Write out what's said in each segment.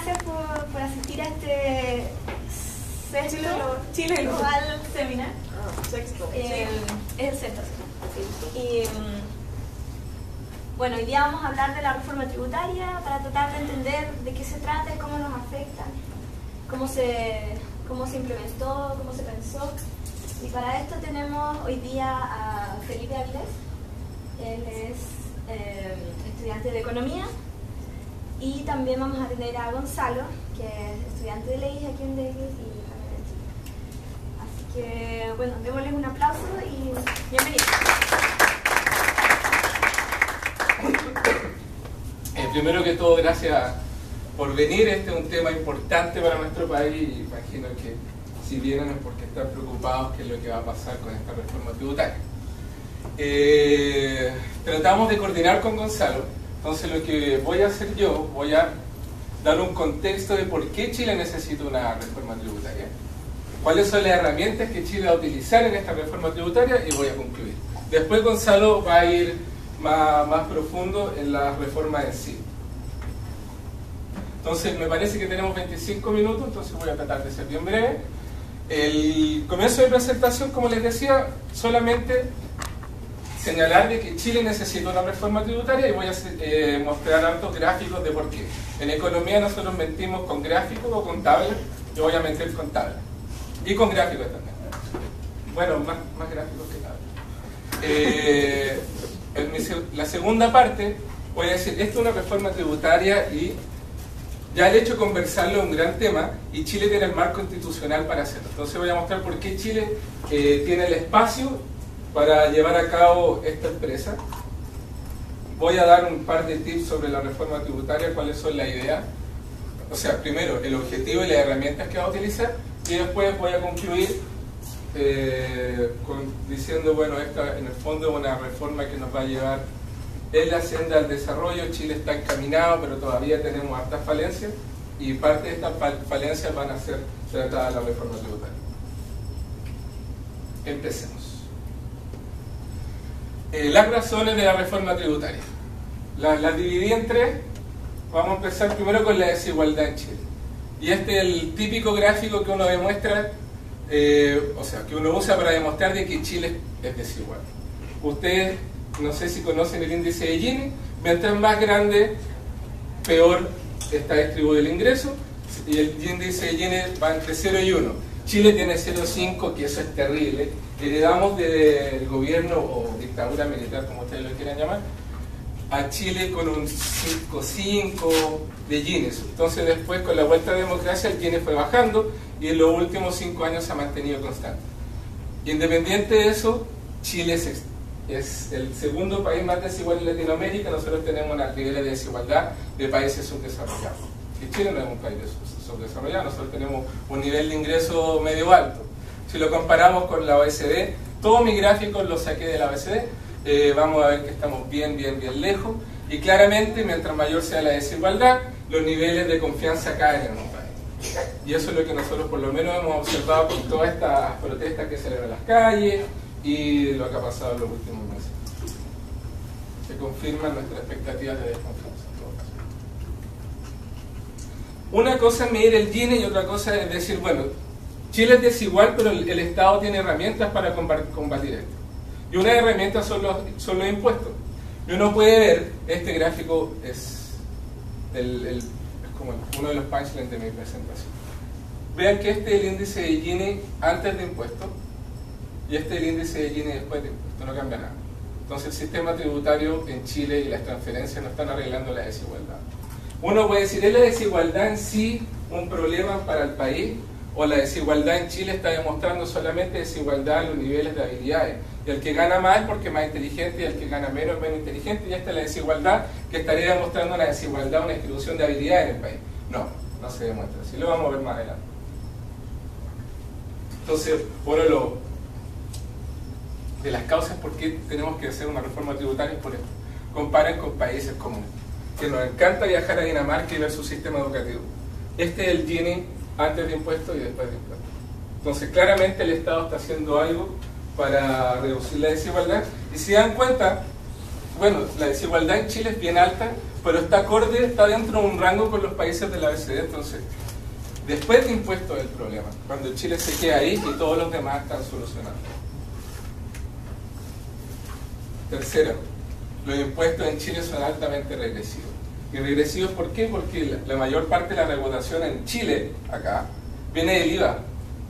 gracias por asistir a este sexto Chile Global Seminar. Sexto. Es el sexto. Y bueno, hoy día vamos a hablar de la reforma tributaria para tratar de entender de qué se trata y cómo nos afecta, cómo se implementó, cómo se pensó. Y para esto tenemos hoy día a Felipe Avilés. Él es estudiante de Economía. Y también vamos a tener a Gonzalo, que es estudiante de Leyes aquí en Davis y también en Chile. Así que, bueno, démosles un aplauso y bienvenidos. Primero que todo, gracias por venir. Este es un tema importante para nuestro país y imagino que si vienen es porque están preocupados qué es lo que va a pasar con esta reforma tributaria. Tratamos de coordinar con Gonzalo. Entonces lo que voy a hacer yo, voy a dar un contexto de por qué Chile necesita una reforma tributaria, cuáles son las herramientas que Chile va a utilizar en esta reforma tributaria y voy a concluir. Después Gonzalo va a ir más profundo en la reforma en sí. Entonces me parece que tenemos 25 minutos, entonces voy a tratar de ser bien breve. El comienzo de presentación, como les decía, solamente señalar de que Chile necesita una reforma tributaria y voy a mostrar hartos gráficos de por qué. En economía nosotros mentimos con gráficos o con tablas, yo voy a mentir con tablas. Y con gráficos también. Bueno, más gráficos que tablas. La segunda parte, voy a decir, esto es una reforma tributaria y ya el hecho de conversarlo es un gran tema y Chile tiene el marco institucional para hacerlo. Entonces voy a mostrar por qué Chile tiene el espacio para llevar a cabo esta empresa. Voy a dar un par de tips sobre la reforma tributaria, cuáles son las ideas. O sea, primero el objetivo y las herramientas que va a utilizar y después voy a concluir diciendo, bueno, esta en el fondo es una reforma que nos va a llevar en la senda al desarrollo. Chile está encaminado, pero todavía tenemos hartas falencias y parte de estas falencias van a ser tratadas en la reforma tributaria. Empecemos. Las razones de la reforma tributaria. Las dividí en tres. Vamos a empezar primero con la desigualdad en Chile. Y este es el típico gráfico que uno demuestra, o sea, que uno usa para demostrar de que Chile es desigual. Ustedes, no sé si conocen el índice de Gini, mientras más grande, peor está distribuido el ingreso, y el índice de Gini va entre 0 y 1. Chile tiene 0,5, que eso es terrible. Heredamos del gobierno o dictadura militar, como ustedes lo quieran llamar, a Chile con un 5,5 de Gini. Entonces después, con la vuelta a la democracia, el Gini fue bajando y en los últimos 5 años se ha mantenido constante. Independiente de eso, Chile es el segundo país más desigual en Latinoamérica. Nosotros tenemos unos niveles de desigualdad de países subdesarrollados. Y Chile no es un país subdesarrollado, nosotros tenemos un nivel de ingreso medio alto. Si lo comparamos con la OECD, todos mis gráficos los saqué de la OECD, vamos a ver que estamos bien lejos. Y claramente, mientras mayor sea la desigualdad, los niveles de confianza caen en un país. Y eso es lo que nosotros por lo menos hemos observado con todas estas protestas que se ven en las calles y lo que ha pasado en los últimos meses. Se confirman nuestras expectativas de desconfianza. Una cosa es medir el Gini y otra cosa es decir, bueno, Chile es desigual, pero el Estado tiene herramientas para combatir esto. Y una herramienta son los impuestos. Y uno puede ver, este gráfico es como uno de los punchlines de mi presentación. Vean que este es el índice de Gini antes de impuestos y este es el índice de Gini después de impuestos, no cambia nada. Entonces el sistema tributario en Chile y las transferencias no están arreglando la desigualdad. Uno puede decir, ¿es la desigualdad en sí un problema para el país? ¿O la desigualdad en Chile está demostrando solamente desigualdad en los niveles de habilidades? Y el que gana más es porque es más inteligente y el que gana menos es menos inteligente, y esta es la desigualdad que estaría demostrando una desigualdad, una distribución de habilidades en el país. No, no se demuestra así, lo vamos a ver más adelante. Entonces, uno de las causas por qué tenemos que hacer una reforma tributaria es por esto. Comparen con países comunes, que nos encanta viajar a Dinamarca y ver su sistema educativo. Este es el Gini antes de impuestos y después de impuestos. Entonces, claramente el Estado está haciendo algo para reducir la desigualdad. Y si dan cuenta, bueno, la desigualdad en Chile es bien alta, pero está acorde, está dentro de un rango con los países de la OECD. Entonces, después de impuestos es el problema, cuando Chile se queda ahí y todos los demás están solucionados. Tercero, los impuestos en Chile son altamente regresivos. ¿Y regresivos por qué? Porque la mayor parte de la recaudación en Chile, acá, viene del IVA.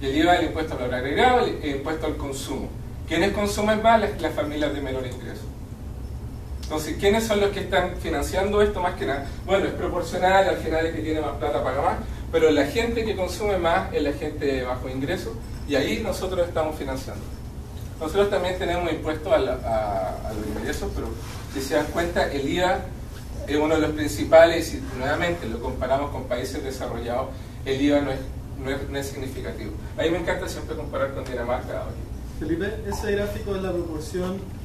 Y el IVA es el impuesto al valor agregado, el impuesto al consumo. ¿Quiénes consumen más? Las familias de menor ingreso. Entonces, ¿quiénes son los que están financiando esto más que nada? Bueno, es proporcional, al final el que tiene más plata paga más, pero la gente que consume más es la gente de bajo ingreso, y ahí nosotros estamos financiando. Nosotros también tenemos impuestos a los ingresos, pero si se dan cuenta, el IVA es uno de los principales, y nuevamente lo comparamos con países desarrollados, el IVA no es significativo. A mí me encanta siempre comparar con Dinamarca. Felipe, ese gráfico es la proporción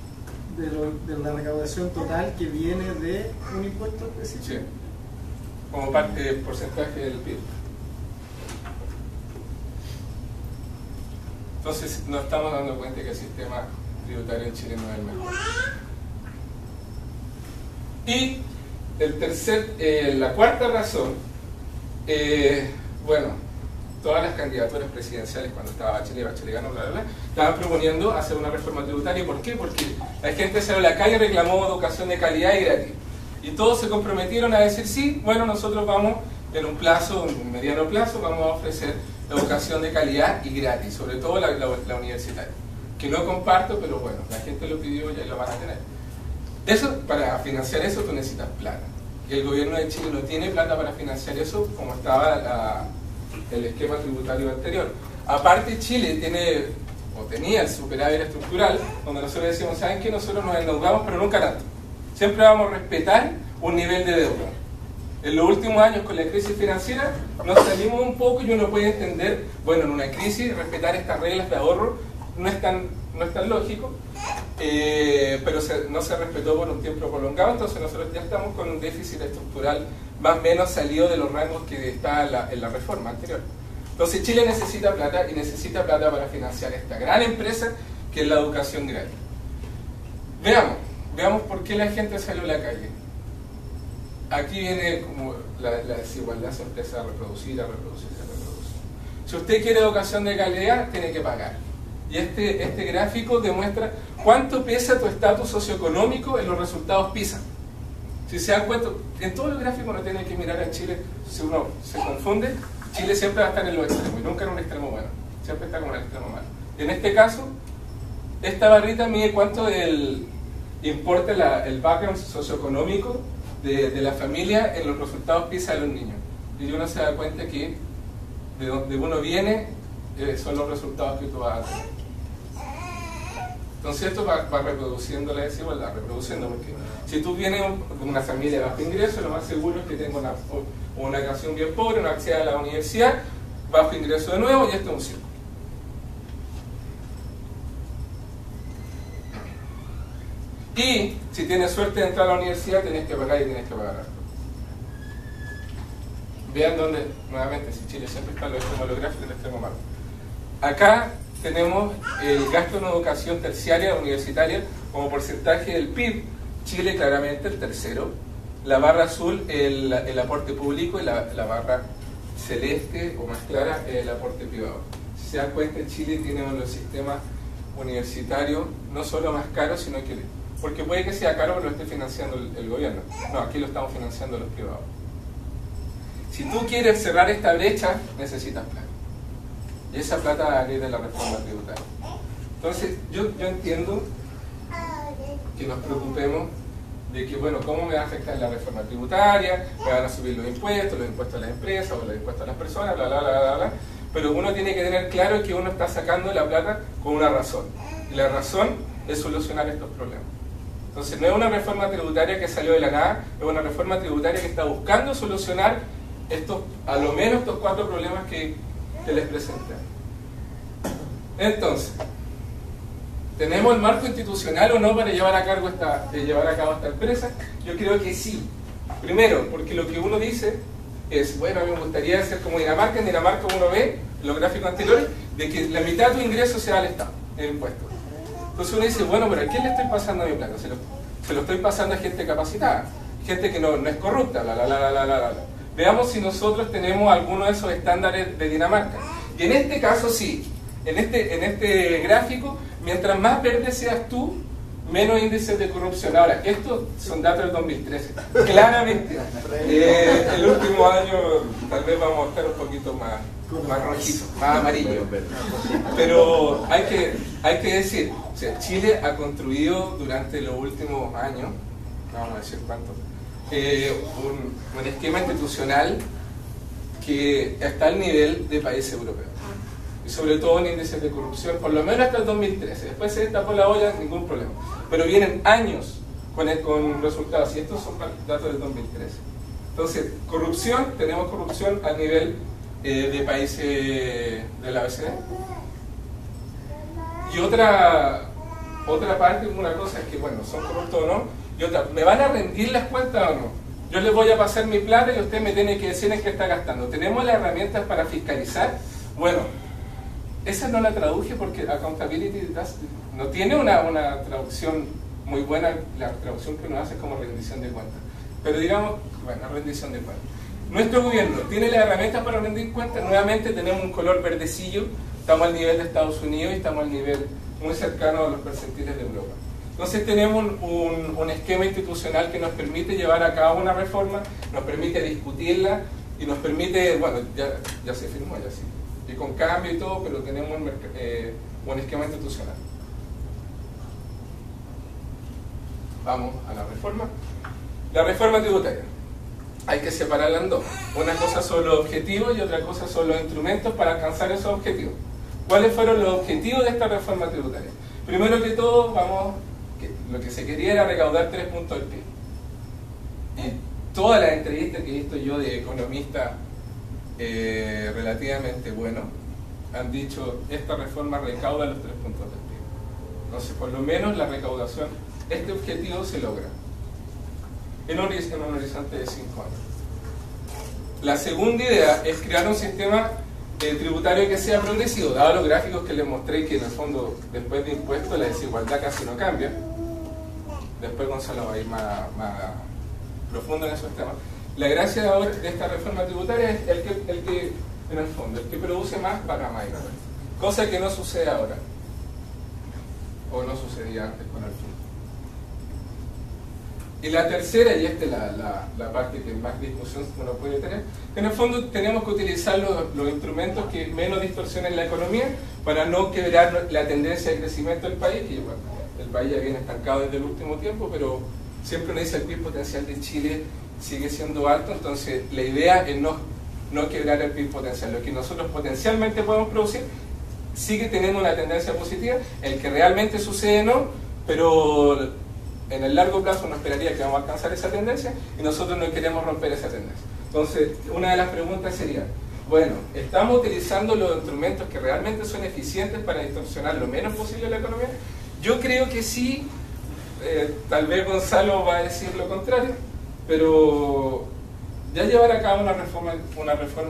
de la recaudación total que viene de un impuesto específico. Sí, como parte del porcentaje del PIB. Entonces nos estamos dando cuenta que el sistema tributario en Chile no es el mejor. Y la cuarta razón, bueno, todas las candidaturas presidenciales cuando estaba Bachelet ganó, bla, bla, bla, estaban proponiendo hacer una reforma tributaria. ¿Por qué? Porque la gente salió a la calle y reclamó educación de calidad y gratis. Y todos se comprometieron a decir, sí, bueno, nosotros vamos en un mediano plazo, vamos a ofrecer educación de calidad y gratis, sobre todo la universitaria. Que no comparto, pero bueno, la gente lo pidió y ahí lo van a tener. Eso, para financiar eso tú necesitas plata. Y el gobierno de Chile no tiene plata para financiar eso como estaba el esquema tributario anterior. Aparte, Chile tenía el superávit estructural, donde nosotros decimos, ¿saben qué? Nosotros nos endeudamos, pero nunca tanto. Siempre vamos a respetar un nivel de deuda. En los últimos años, con la crisis financiera, nos salimos un poco y uno puede entender, bueno, en una crisis, respetar estas reglas de ahorro no es tan lógico, pero no se respetó por un tiempo prolongado. Entonces nosotros ya estamos con un déficit estructural más o menos salido de los rangos que está en la reforma anterior. Entonces Chile necesita plata, y necesita plata para financiar esta gran empresa que es la educación gratis. Veamos por qué la gente salió a la calle. Aquí viene como la desigualdad se empieza a reproducir. Si usted quiere educación de calidad, tiene que pagar. Y este gráfico demuestra cuánto pesa tu estatus socioeconómico en los resultados PISA. Si se dan cuenta, en todos los gráficos uno tiene que mirar a Chile. Si uno se confunde, Chile siempre va a estar en los extremos y nunca en un extremo bueno, siempre está como en el extremo malo. En este caso, esta barrita mide cuánto importa el background socioeconómico de la familia en los resultados PISA de los niños. Y uno se da cuenta que de donde uno viene son los resultados que tú vas a tener. Entonces esto va reproduciendo la desigualdad, porque si tú vienes de una familia de bajo ingreso, lo más seguro es que tenga una educación bien pobre, no acceda a la universidad, bajo ingreso de nuevo, y esto es un círculo. Y si tienes suerte de entrar a la universidad, tenés que pagar y tenés que pagar. Vean dónde, nuevamente, si Chile siempre está en los extremos de los gráficos, en el extremo malo. Acá tenemos el gasto en educación terciaria universitaria como porcentaje del PIB. Chile claramente el tercero. La barra azul el aporte público, y la barra celeste o más clara el aporte privado. Si se dan cuenta, en Chile tenemos los sistemas universitarios no solo más caros, sino que, porque puede que sea caro, pero lo esté financiando el gobierno. No, aquí lo estamos financiando los privados. Si tú quieres cerrar esta brecha, necesitas plata. Y esa plata va a venir de la reforma tributaria. Entonces, yo entiendo que nos preocupemos de que, bueno, ¿cómo me va a afectar la reforma tributaria? ¿Me van a subir los impuestos a las empresas o los impuestos a las personas? Bla, bla, bla, bla, bla. Pero uno tiene que tener claro que uno está sacando la plata con una razón. Y la razón es solucionar estos problemas. Entonces, no es una reforma tributaria que salió de la nada, es una reforma tributaria que está buscando solucionar a lo menos estos 4 problemas que les presenté. Entonces, ¿tenemos el marco institucional o no para llevar a cabo esta empresa? Yo creo que sí. Primero, porque lo que uno dice es, bueno, a mí me gustaría ser como Dinamarca. En Dinamarca uno ve, en los gráficos anteriores, de que la mitad de tu ingreso se da al Estado, en impuestos. Entonces uno dice, bueno, pero ¿a quién le estoy pasando mi plata? Se lo estoy pasando a gente capacitada, gente que no es corrupta, Veamos si nosotros tenemos alguno de esos estándares de Dinamarca. Y en este caso sí, en este gráfico, mientras más verde seas tú, menos índices de corrupción. Ahora, estos son datos del 2013. Claramente, el último año tal vez vamos a estar un poquito más rojizo, más amarillo. Pero hay que decir, o sea, Chile ha construido durante los últimos años, no vamos a decir cuánto, un esquema institucional que está al nivel de países europeos. Y sobre todo en índices de corrupción, por lo menos hasta el 2013. Después se destapó la olla, ningún problema. Pero vienen años con resultados, y estos son datos del 2013. Entonces, corrupción, tenemos corrupción a nivel de países de la OECD. Y otra parte, una cosa es que, bueno, son corruptos o no, y otra, ¿me van a rendir las cuentas o no? Yo les voy a pasar mi plata y usted me tiene que decir en qué está gastando. ¿Tenemos las herramientas para fiscalizar? Bueno, esa no la traduje porque accountability no tiene una traducción muy buena. La traducción que uno hace es como rendición de cuentas. Pero digamos, bueno, rendición de cuentas. Nuestro gobierno tiene las herramientas para rendir cuentas. Nuevamente tenemos un color verdecillo. Estamos al nivel de Estados Unidos y estamos al nivel muy cercano a los percentiles de Europa. Entonces tenemos un esquema institucional que nos permite llevar a cabo una reforma, nos permite discutirla y nos permite, bueno, ya se firmó, ya sí. Y con cambio y todo, pero tenemos un esquema institucional. Vamos a la reforma. La reforma tributaria. Hay que separarla en dos. Una cosa son los objetivos y otra cosa son los instrumentos para alcanzar esos objetivos. ¿Cuáles fueron los objetivos de esta reforma tributaria? Primero que todo, lo que se quería era recaudar 3 puntos del PIB. Y todas las entrevistas que he visto yo de economistas relativamente buenos han dicho esta reforma recauda los 3 puntos del PIB. Entonces, por lo menos la recaudación, este objetivo se logra en un horizonte de 5 años. La segunda idea es crear un sistema tributario que sea progresivo, dado los gráficos que les mostré, que en el fondo después de impuestos la desigualdad casi no cambia. Después Gonzalo va a ir más profundo en esos temas. La gracia ahora de esta reforma tributaria es el que en el fondo, el que produce más paga más, cosa que no sucede ahora, o no sucedía antes con el fin. Y la tercera, y esta es la parte que más discusión uno puede tener, en el fondo tenemos que utilizar los instrumentos que menos distorsionen la economía para no quebrar la tendencia de crecimiento del país, que bueno, el país ya viene estancado desde el último tiempo, pero siempre uno dice el PIB potencial de Chile sigue siendo alto, entonces la idea es no quebrar el PIB potencial. Lo que nosotros potencialmente podemos producir sigue teniendo una tendencia positiva, el que realmente sucede no, pero en el largo plazo uno esperaría que vamos a alcanzar esa tendencia y nosotros no queremos romper esa tendencia. Entonces, una de las preguntas sería, bueno, ¿estamos utilizando los instrumentos que realmente son eficientes para distorsionar lo menos posible la economía? Yo creo que sí, tal vez Gonzalo va a decir lo contrario, pero ya llevar a cabo una reforma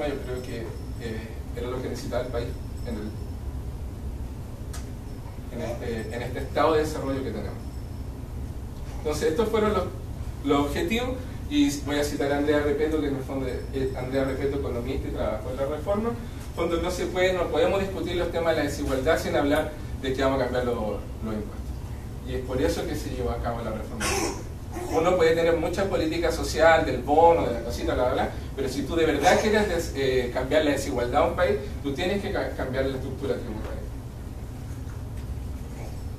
yo creo que era lo que necesitaba el país en este estado de desarrollo que tenemos. Entonces, estos fueron los objetivos, y voy a citar a Andrea Repeto, que en el fondo es Andrea Repeto, economista y trabajó en la reforma. En el fondo no podemos discutir los temas de la desigualdad sin hablar de que vamos a cambiar los impuestos. Y es por eso que se llevó a cabo la reforma. Uno puede tener mucha política social, del bono, de la cosita, bla, bla, bla, pero si tú de verdad quieres cambiar la desigualdad a un país, tú tienes que cambiar la estructura tributaria.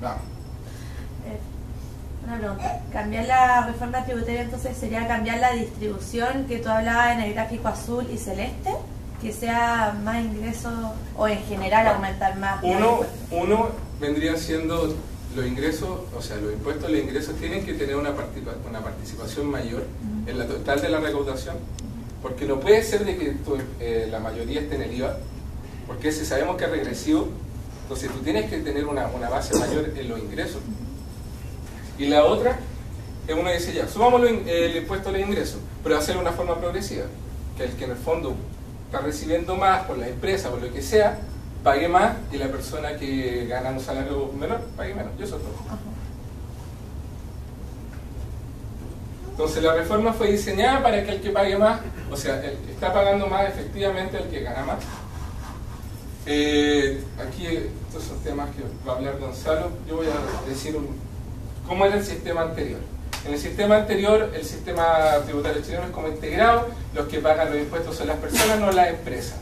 Vamos. Una pregunta. Cambiar la reforma tributaria entonces sería cambiar la distribución que tú hablabas en el gráfico azul y celeste, que sea más ingresos o en general aumentar más. Uno vendría siendo los ingresos, o sea, los impuestos, los ingresos tienen que tener una participación mayor en la total de la recaudación, porque no puede ser de que la mayoría esté en el IVA, porque si sabemos que es regresivo, entonces tú tienes que tener una base mayor en los ingresos. Y la otra, uno dice ya, subamos el impuesto a los ingresos, pero hacerlo de una forma progresiva, que el que en el fondo está recibiendo más por la empresa, por lo que sea, pague más, y la persona que gana un salario menor pague menos. Yo eso es todo. Entonces la reforma fue diseñada para que el que pague más, o sea, el que está pagando más efectivamente el que gana más. Aquí estos son temas que va a hablar Gonzalo. Yo voy a decir cómo era el sistema anterior. En el sistema anterior, el sistema tributario chileno es como integrado, los que pagan los impuestos son las personas, no las empresas.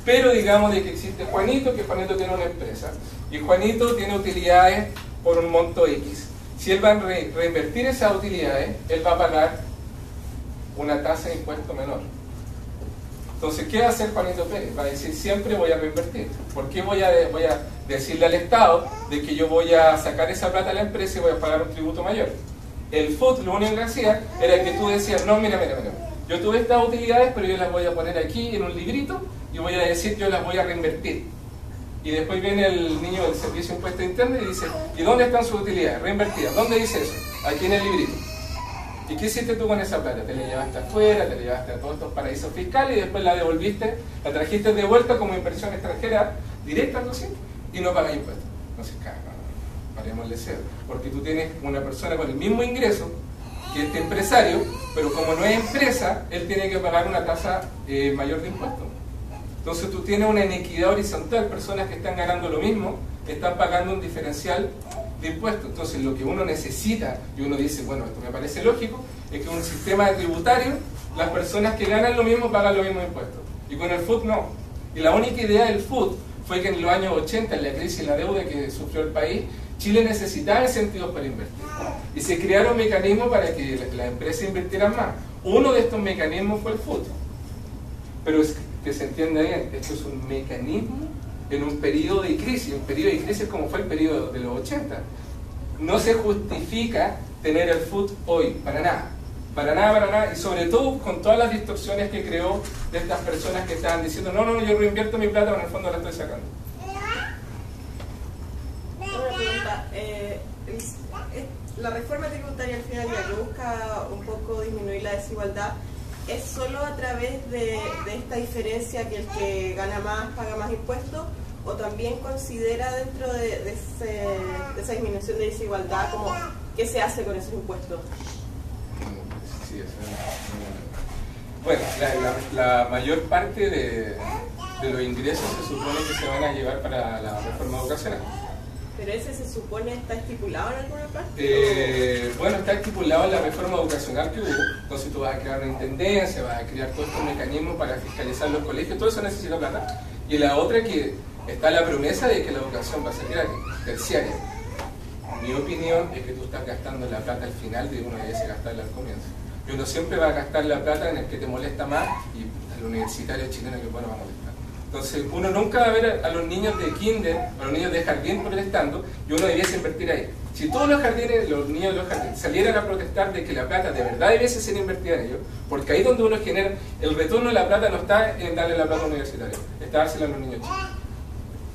Pero digamos de que existe Juanito, que Juanito tiene una empresa, y Juanito tiene utilidades por un monto X. Si él va a reinvertir esas utilidades, él va a pagar una tasa de impuesto menor. Entonces, ¿qué va a hacer Juanito Pérez? Va a decir, siempre voy a reinvertir. ¿Por qué voy a decirle al Estado de que yo voy a sacar esa plata a la empresa y voy a pagar un tributo mayor? El FUT lo único que hacía era que tú decías, no, mira, yo tuve estas utilidades, pero yo las voy a poner aquí en un librito y voy a decir, yo las voy a reinvertir. Y después viene el niño del Servicio de Impuesto Interno y dice, ¿y dónde están sus utilidades? Reinvertidas. ¿Dónde dice eso? Aquí en el librito. ¿Y qué hiciste tú con esa plata? Te la llevaste afuera, te la llevaste a todos estos paraísos fiscales y después la devolviste, la trajiste de vuelta como inversión extranjera directa, ¿no? ¿Sí? Y no pagas impuestos. Entonces, parémosle cero. Porque tú tienes una persona con el mismo ingreso que este empresario, pero como no es empresa, él tiene que pagar una tasa mayor de impuestos. Entonces tú tienes una inequidad horizontal, personas que están ganando lo mismo, están pagando un diferencial de impuestos. Entonces lo que uno necesita, y uno dice, bueno, esto me parece lógico, es que en un sistema tributario, las personas que ganan lo mismo pagan los mismos impuestos. Y con el FUT no. Y la única idea del FUT fue que en los años 80, en la crisis y la deuda que sufrió el país, Chile necesitaba incentivos para invertir. Y se crearon mecanismos para que las empresas invirtieran más. Uno de estos mecanismos fue el FUT. Pero es que se entienda bien, esto es un mecanismo en un periodo de crisis, como fue el periodo de los 80. No se justifica tener el FUT hoy, para nada, y sobre todo con todas las distorsiones que creó de estas personas que estaban diciendo, no, yo reinvierto mi plata, pero en el fondo la estoy sacando. Una pregunta, la reforma tributaria al final ya que busca un poco disminuir la desigualdad, ¿es solo a través de esta diferencia que el que gana más paga más impuestos? ¿O también considera dentro de esa disminución de desigualdad como qué se hace con esos impuestos? Sí, bueno, la mayor parte de los ingresos se supone que se van a llevar para la reforma educacional. ¿Pero ese se supone está estipulado en alguna parte? Bueno, está estipulado en la reforma educacional que hubo. Entonces tú vas a crear una intendencia, vas a crear todos estos mecanismos para fiscalizar los colegios, todo eso necesita plata. Y la otra que está la promesa de que la educación va a ser terciaria. Mi opinión es que tú estás gastando la plata al final de uno debe gastarla al comienzo. Y uno siempre va a gastar la plata en el que te molesta más y al universitario chileno que bueno va a molestar. Entonces uno nunca va a ver a los niños de kinder, a los niños de jardín protestando y uno debiese invertir ahí. Si todos los niños de los jardines salieran a protestar de que la plata de verdad debiese ser invertida en ellos, porque ahí donde uno genera, el retorno de la plata no está en darle la plata a universitaria, está dársela a los niños chicos.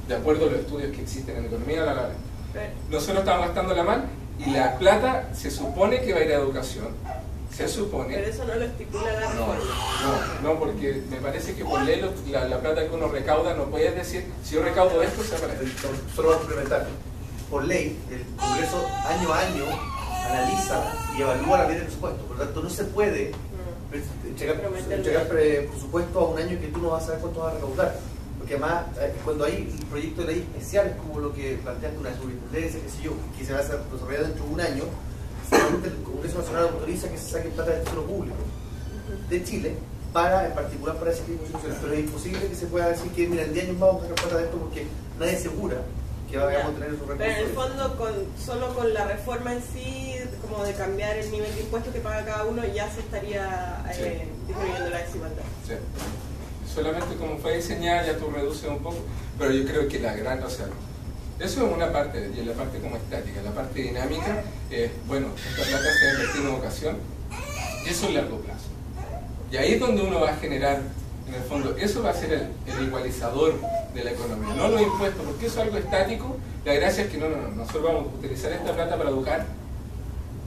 De acuerdo a los estudios que existen en economía, nosotros estamos gastándola mal y la plata se supone que va a ir a educación. Se supone. Pero eso no lo estipula la reforma. No, porque me parece que por ley la plata que uno recauda no puedes decir, si yo recaudo esto, se aparece. Solo para complementar. Por ley, el Congreso año a año analiza y evalúa la ley de presupuesto. Por lo tanto, no se puede llegar presupuesto a un año que tú no vas a saber cuánto vas a recaudar. Porque además, cuando hay un proyecto de ley especial, es como lo que planteaste una superintendencia, qué sé yo, que se va a hacer desarrollado dentro de un año, solamente el Congreso Nacional autoriza que se saque plata del tesoro público de Chile, en particular para ese tipo de soluciones. Pero es imposible que se pueda decir que, mira, en 10 años vamos a sacar plata de esto porque nadie asegura que vayamos a tener esos recursos. Pero en el fondo, solo con la reforma en sí, como de cambiar el nivel de impuestos que paga cada uno, ya se estaría disminuyendo la desigualdad. Sí. Solamente como fue diseñada ya tú reduces un poco, pero yo creo que la gran, eso es una parte, y la parte como estática, la parte dinámica, bueno, esta plata se va a invertir en educación, y eso es largo plazo. Y ahí es donde uno va a generar, en el fondo, eso va a ser el igualizador de la economía, no los impuestos, porque eso es algo estático. La gracia es que nosotros vamos a utilizar esta plata para educar,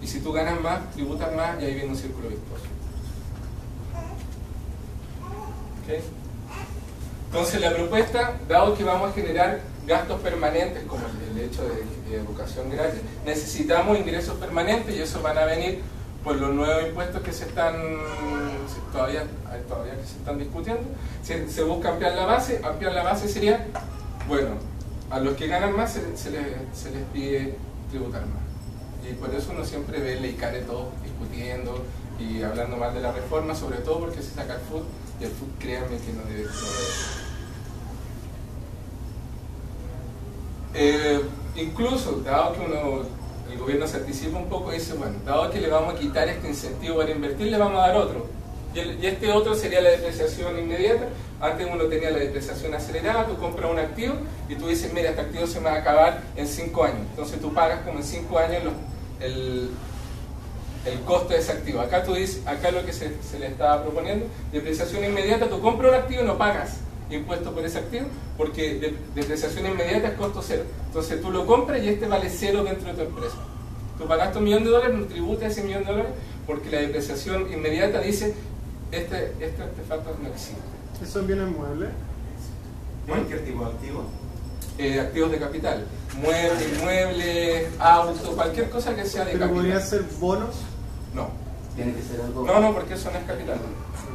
y si tú ganas más, tributas más, y ahí viene un círculo virtuoso. ¿Okay? Entonces la propuesta, dado que vamos a generar gastos permanentes como el hecho de educación gratis, necesitamos ingresos permanentes y eso van a venir por los nuevos impuestos que se están todavía que se están discutiendo. Se busca ampliar la base sería, bueno, a los que ganan más se les pide tributar más. Y por eso uno siempre ve el ICARE todos discutiendo y hablando mal de la reforma, sobre todo porque se saca el food, y el food, créanme que no debe. Incluso, dado que el gobierno se anticipa un poco y dice, bueno, dado que le vamos a quitar este incentivo para invertir, le vamos a dar otro. Y este otro sería la depreciación inmediata. Antes uno tenía la depreciación acelerada, tú compras un activo y tú dices, mira, este activo se me va a acabar en 5 años. Entonces tú pagas como en 5 años el costo de ese activo. Acá tú dices, acá lo que se le estaba proponiendo, depreciación inmediata, tú compras un activo y no pagas impuesto por ese activo, porque depreciación inmediata es costo cero. Entonces tú lo compras y este vale cero dentro de tu empresa. Tú pagaste $1.000.000, no tributas ese $1.000.000, porque la depreciación inmediata dice, este artefacto no existe. ¿Eso viene en muebles? ¿Cualquier tipo de activo? Activos de capital, inmuebles, autos, cualquier cosa que sea de ¿Pero capital. podría ser bonos? No. Tiene que ser algo. No, porque eso no es capital.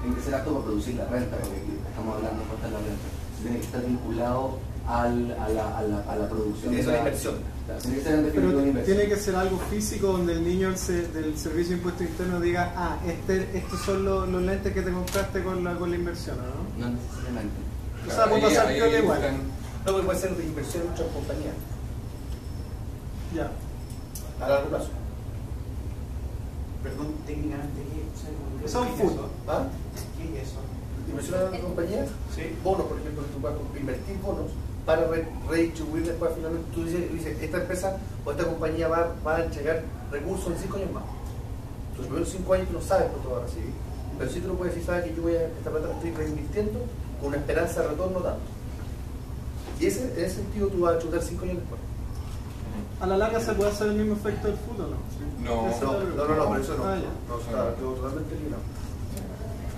Tiene que ser algo para producir la renta, porque aquí estamos hablando de costar la renta. Tiene que estar vinculado a la producción. Es una inversión. Claro, tiene que ser en definitiva Pero una inversión. tiene que ser algo físico donde el niño del Servicio de Impuesto Interno diga, ah, estos son los lentes que te compraste con la inversión, ¿no? No necesariamente. O sea, puede pasar Ahí piola igual. No, porque puede ser de inversión en otras compañías Ya. a largo plazo. Perdón, técnicamente, ¿qué Son food. ¿Ah? ¿Qué es eso? Inversión en otra compañía, Sí. bonos, por ejemplo, tú vas a invertir bonos para redistribuir después finalmente. Tú dices, esta empresa o esta compañía va a entregar recursos en 5 años más. Los primeros 5 años tú no sabes cuánto va a recibir, pero sí tú lo puedes decir, sabes que yo esta plata la estoy reinvirtiendo con una esperanza de retorno tanto. Y en ese sentido tú vas a chutar 5 años después. ¿A la larga se puede hacer el mismo efecto del food o no? No. Esa es la pregunta. No, por eso no. Ah, ya. No, está totalmente eliminado.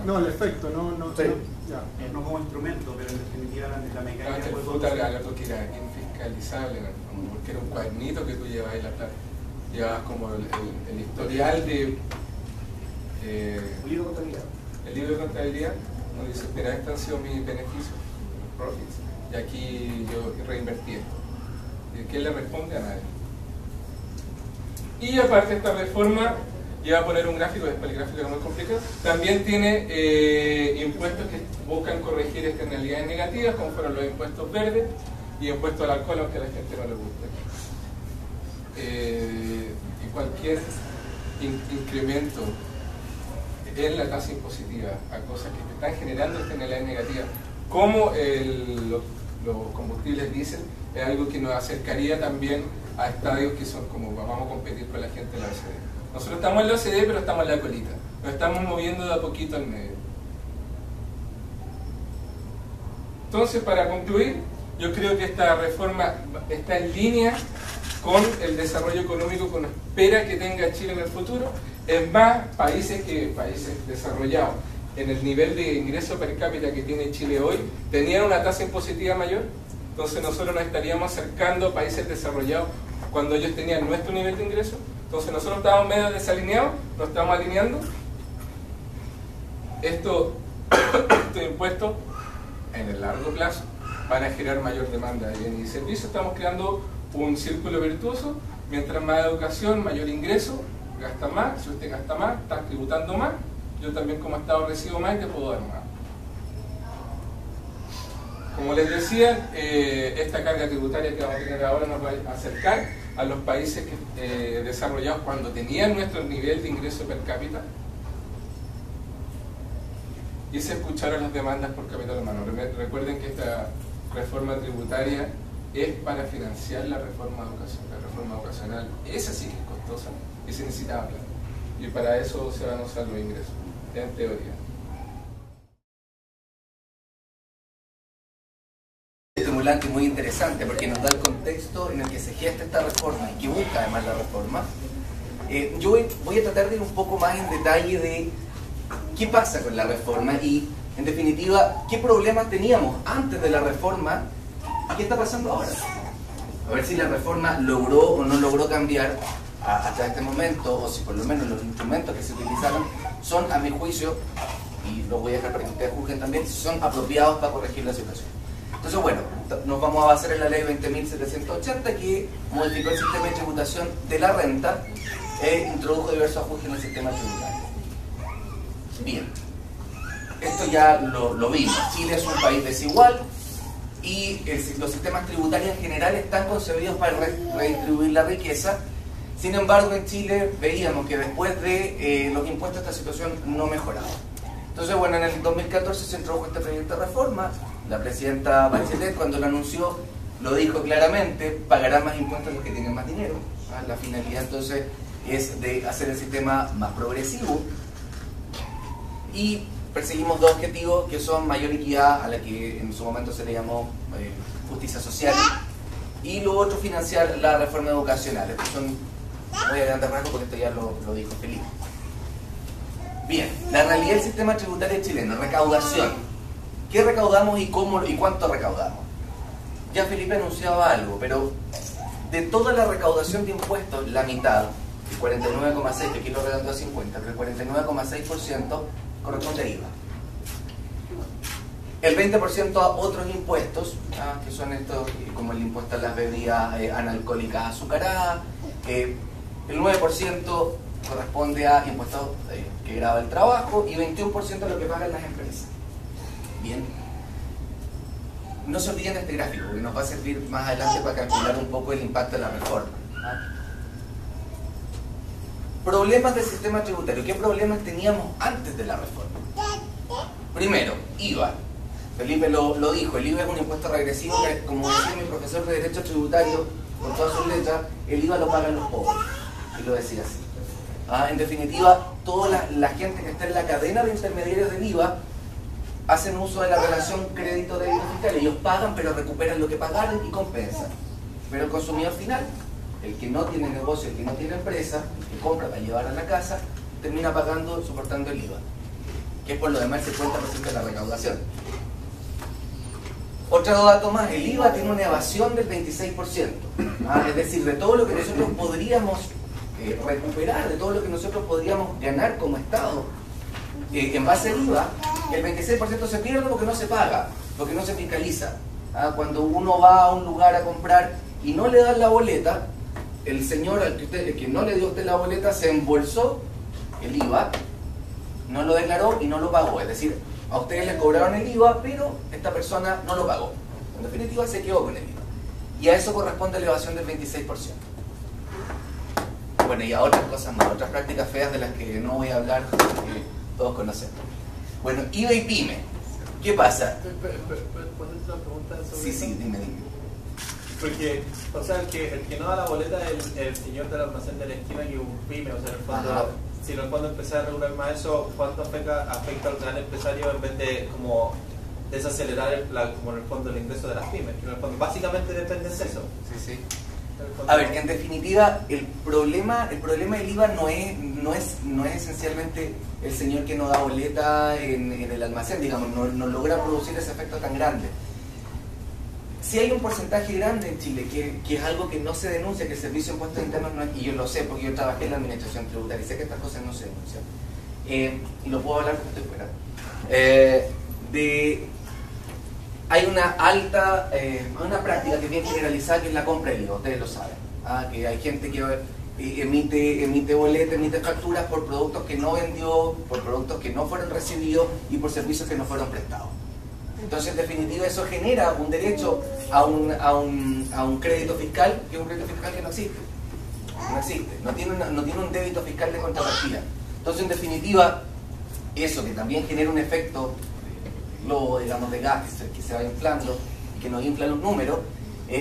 No, el efecto, no. Sí. Ya. No como instrumento, pero en definitiva la mecánica El puede food era algo que era infiscalizable, ¿no? Porque era un cuadernito que tú llevabas ahí la plata. Llevabas como el historial de... Un libro de contabilidad. el libro de contabilidad, donde dice, mira, estos han sido mis beneficios, profits, y aquí yo reinvertí esto. ¿Y quién le responde? A nadie. Y aparte esta reforma, iba a poner un gráfico, después el gráfico era muy complicado, también tiene impuestos que buscan corregir externalidades negativas, como fueron los impuestos verdes y impuestos al alcohol, aunque a la gente no le guste. Y cualquier incremento en la tasa impositiva a cosas que están generando externalidades negativas, como los combustibles diésel, es algo que nos acercaría también a estadios que son como vamos a competir con la gente de la OCDE. Nosotros estamos en la OCDE, pero estamos en la colita, nos estamos moviendo de a poquito al medio. Entonces, para concluir, yo creo que esta reforma está en línea con el desarrollo económico que uno espera que tenga Chile en el futuro. Es más, países desarrollados en el nivel de ingreso per cápita que tiene Chile hoy, tenían una tasa impositiva mayor. Entonces nosotros nos estaríamos acercando a países desarrollados cuando ellos tenían nuestro nivel de ingreso. Entonces nosotros estábamos medio desalineados, nos estamos alineando. Estos impuestos en el largo plazo van a generar mayor demanda de bienes y servicios. Estamos creando un círculo virtuoso. Mientras más educación, mayor ingreso, gasta más. Si usted gasta más, está tributando más. Yo también como Estado recibo más y te puedo dar más. Como les decía, esta carga tributaria que vamos a tener ahora nos va a acercar a los países desarrollados cuando tenían nuestro nivel de ingreso per cápita y se escucharon las demandas por capital humano. Recuerden que esta reforma tributaria es para financiar la reforma educacional. Esa sí que es costosa y se necesitaba plata. Y para eso se van a usar los ingresos, en teoría. Estimulante y muy interesante porque nos da el contexto en el que se gesta esta reforma y que busca además la reforma. Yo voy a tratar de ir un poco más en detalle de qué pasa con la reforma y, en definitiva, qué problemas teníamos antes de la reforma y qué está pasando ahora. A ver si la reforma logró o no logró cambiar hasta este momento, o si por lo menos los instrumentos que se utilizaron, son, a mi juicio, y lo voy a dejar para que ustedes juzguen también, si son apropiados para corregir la situación. Entonces, bueno, nos vamos a basar en la ley 20.780, que modificó el sistema de tributación de la renta e introdujo diversos ajustes en el sistema tributario. Bien, esto ya lo vimos. Chile es un país desigual y los sistemas tributarios en general están concebidos para redistribuir la riqueza. Sin embargo, en Chile veíamos que después de los impuestos esta situación no mejoraba. Entonces, bueno, en el 2014 se introdujo este proyecto de reforma. La presidenta Bachelet, cuando lo anunció, lo dijo claramente: pagarán más impuestos los que tienen más dinero. La finalidad entonces es de hacer el sistema más progresivo, y perseguimos dos objetivos que son mayor equidad, a la que en su momento se le llamó justicia social, y lo otro, financiar la reforma educacional. Estos son, voy a dar rasgo porque esto ya lo dijo Felipe. Bien, la realidad del sistema tributario chileno: recaudación. ¿Qué recaudamos y cómo y cuánto recaudamos? Ya Felipe anunciaba algo, pero de toda la recaudación de impuestos, la mitad, el 49,6%, que aquí lo redondeo a 50, pero el 49,6% corresponde a IVA. El 20% a otros impuestos, que son estos, como el impuesto a las bebidas analcohólicas azucaradas. El 9% corresponde a impuestos que grava el trabajo, y 21% a lo que pagan las empresas. Bien, no se olviden de este gráfico, porque nos va a servir más adelante para calcular un poco el impacto de la reforma. Problemas del sistema tributario. ¿Qué problemas teníamos antes de la reforma? Primero, IVA. Felipe lo dijo: el IVA es un impuesto regresivo que, como decía mi profesor de Derecho Tributario, con todas sus letras, el IVA lo pagan los pobres. Y lo decía así. En definitiva, toda la gente que está en la cadena de intermediarios del IVA hacen uso de la relación crédito-débito fiscal. Ellos pagan, pero recuperan lo que pagaron y compensan. Pero el consumidor final, el que no tiene negocio, el que no tiene empresa, el que compra para llevar a la casa, termina pagando, soportando el IVA, que es por lo demás el 50% de la recaudación. Otro dato más: el IVA tiene una evasión del 26%. Es decir, de todo lo que nosotros podríamos recuperar, de todo lo que nosotros podríamos ganar como Estado en base al IVA, el 26% se pierde porque no se paga, porque no se fiscaliza. Cuando uno va a un lugar a comprar y no le dan la boleta, el señor al que no le dio a usted la boleta se embolsó el IVA, no lo declaró y no lo pagó. Es decir, a ustedes les cobraron el IVA, pero esta persona no lo pagó. En definitiva, se quedó con el IVA. Y a eso corresponde la evasión del 26%. Bueno, y a otras cosas más, otras prácticas feas de las que no voy a hablar, porque todos conocemos. Bueno, IVA y PYME. ¿Qué pasa? ¿Puedo hacer una pregunta sobre eso? Sí, dime. Porque, o sea, el que no da la boleta es el señor del almacén de la esquina, que es un PYME. O sea, en el fondo, si en el fondo empezar a regular más eso, ¿cuánto afecta al gran empresario en vez de como desacelerar como en el fondo el ingreso de las pymes? Que en el fondo básicamente depende de eso. Sí. A ver, en definitiva, el problema del IVA no es esencialmente el señor que no da boleta en el almacén, digamos, no logra producir ese efecto tan grande. Si hay un porcentaje grande en Chile, que es algo que no se denuncia, que el Servicio de Impuestos Internos no es, y yo lo sé porque yo trabajé en la administración tributaria y sé que estas cosas no se denuncian, y lo puedo hablar porque estoy fuera, hay una práctica que es bien generalizada, que es la compra del IVA, ustedes lo saben, que hay gente que emite boletas, emite facturas por productos que no vendió, por productos que no fueron recibidos y por servicios que no fueron prestados. Entonces, en definitiva, eso genera un derecho a un crédito fiscal, que es un crédito fiscal que no existe. No tiene un débito fiscal de contrapartida. Entonces, en definitiva, eso que también genera un efecto globo, digamos, de gas que se va inflando y que nos infla los números,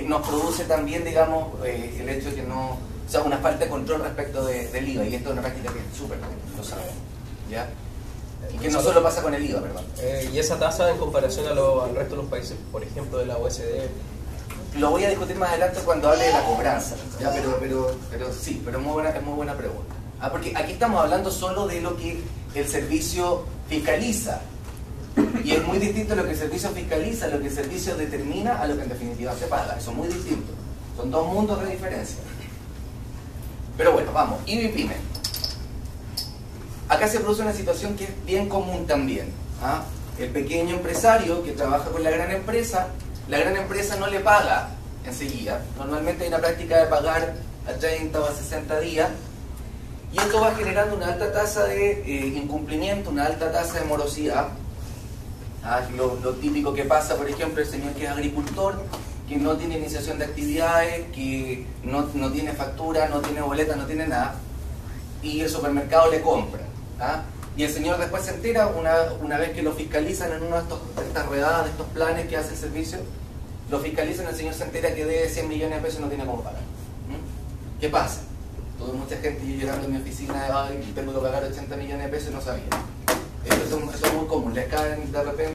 nos produce también, digamos, el hecho de que no, o sea, una falta de control respecto del IVA, y esto es una práctica que es súper común, lo saben, ¿ya? Y que no solo pasa con el IVA, perdón. Y esa tasa en comparación al resto de los países, por ejemplo, de la OECD. Lo voy a discutir más adelante cuando hable de la cobranza, ¿ya? Pero sí, pero es muy buena pregunta. Porque aquí estamos hablando solo de lo que el servicio fiscaliza. Y es muy distinto lo que el servicio fiscaliza, lo que el servicio determina, a lo que en definitiva se paga. Son muy distintos. Son dos mundos de diferencia. Pero bueno, vamos, IBI-PYME. Acá se produce una situación que es bien común también. El pequeño empresario que trabaja con la gran empresa no le paga enseguida. Normalmente hay una práctica de pagar a 30 o a 60 días. Y esto va generando una alta tasa de incumplimiento, una alta tasa de morosidad. Lo típico que pasa, por ejemplo, el señor que es agricultor, que no tiene iniciación de actividades, que no tiene factura, no tiene boleta, no tiene nada, y el supermercado le compra. Y el señor después se entera, una vez que lo fiscalizan en una de estas redadas, de estos planes que hace el servicio, lo fiscalizan, el señor se entera que debe 100 millones de pesos y no tiene cómo pagar. ¿Qué pasa? Tuve mucha gente, yo llegando a mi oficina, y tengo que pagar 80 millones de pesos y no sabía. Eso es muy común, les caen de repente